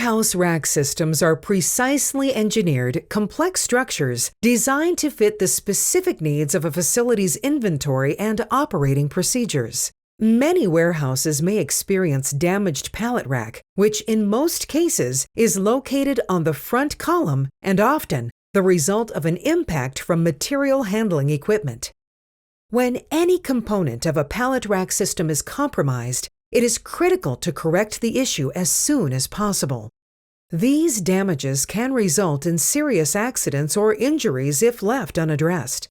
Warehouse rack systems are precisely engineered, complex structures designed to fit the specific needs of a facility's inventory and operating procedures. Many warehouses may experience damaged pallet rack, which in most cases is located on the front column and often the result of an impact from material handling equipment. When any component of a pallet rack system is compromised, it is critical to correct the issue as soon as possible. These damages can result in serious accidents or injuries if left unaddressed.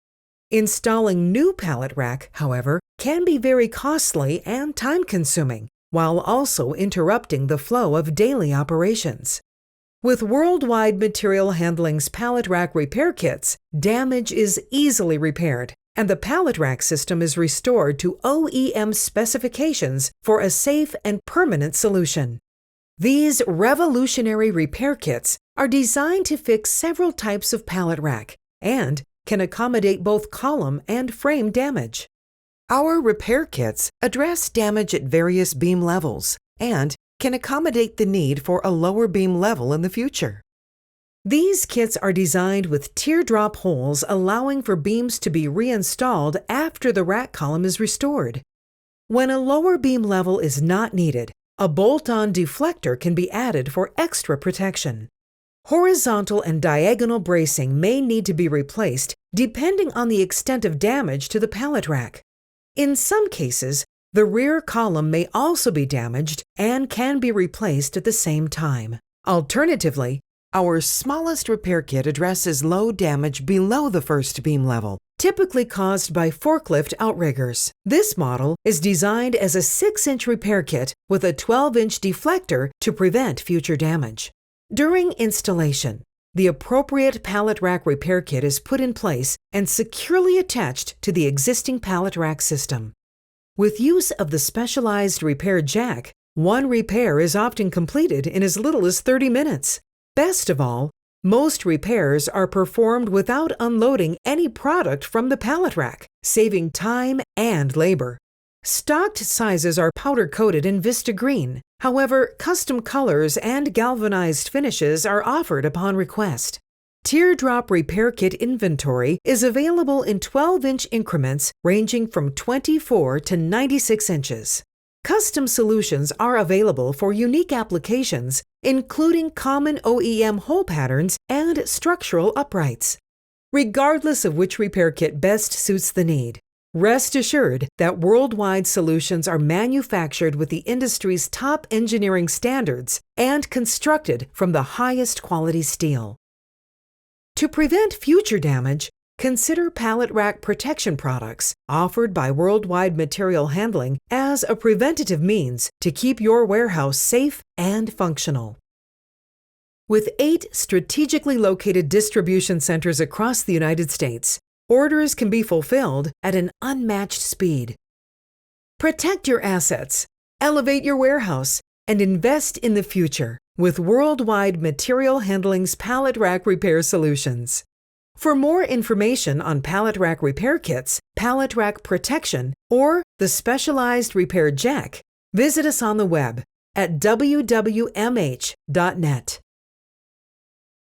Installing new pallet rack, however, can be very costly and time-consuming, while also interrupting the flow of daily operations. With Worldwide Material Handling's pallet rack repair kits, damage is easily repaired, and the pallet rack system is restored to OEM specifications for a safe and permanent solution. These revolutionary repair kits are designed to fix several types of pallet rack and can accommodate both column and frame damage. Our repair kits address damage at various beam levels and can accommodate the need for a lower beam level in the future. These kits are designed with teardrop holes allowing for beams to be reinstalled after the rack column is restored. When a lower beam level is not needed, a bolt-on deflector can be added for extra protection. Horizontal and diagonal bracing may need to be replaced depending on the extent of damage to the pallet rack. In some cases, the rear column may also be damaged and can be replaced at the same time. Alternatively, our smallest repair kit addresses low damage below the first beam level, typically caused by forklift outriggers. This model is designed as a 6-inch repair kit with a 12-inch deflector to prevent future damage. During installation, the appropriate pallet rack repair kit is put in place and securely attached to the existing pallet rack system. With use of the specialized repair jack, one repair is often completed in as little as 30 minutes. Best of all, most repairs are performed without unloading any product from the pallet rack, saving time and labor. Stocked sizes are powder-coated in Vista Green. However, custom colors and galvanized finishes are offered upon request. Teardrop repair kit inventory is available in 12-inch increments ranging from 24 to 96 inches. Custom solutions are available for unique applications, including common OEM hole patterns and structural uprights. Regardless of which repair kit best suits the need, rest assured that Worldwide solutions are manufactured with the industry's top engineering standards and constructed from the highest quality steel. To prevent future damage, consider pallet rack protection products offered by Worldwide Material Handling as a preventative means to keep your warehouse safe and functional. With 8 strategically located distribution centers across the United States, orders can be fulfilled at an unmatched speed. Protect your assets, elevate your warehouse, and invest in the future with Worldwide Material Handling's pallet rack repair solutions. For more information on pallet rack repair kits, pallet rack protection, or the specialized repair jack, visit us on the web at wwmh.net.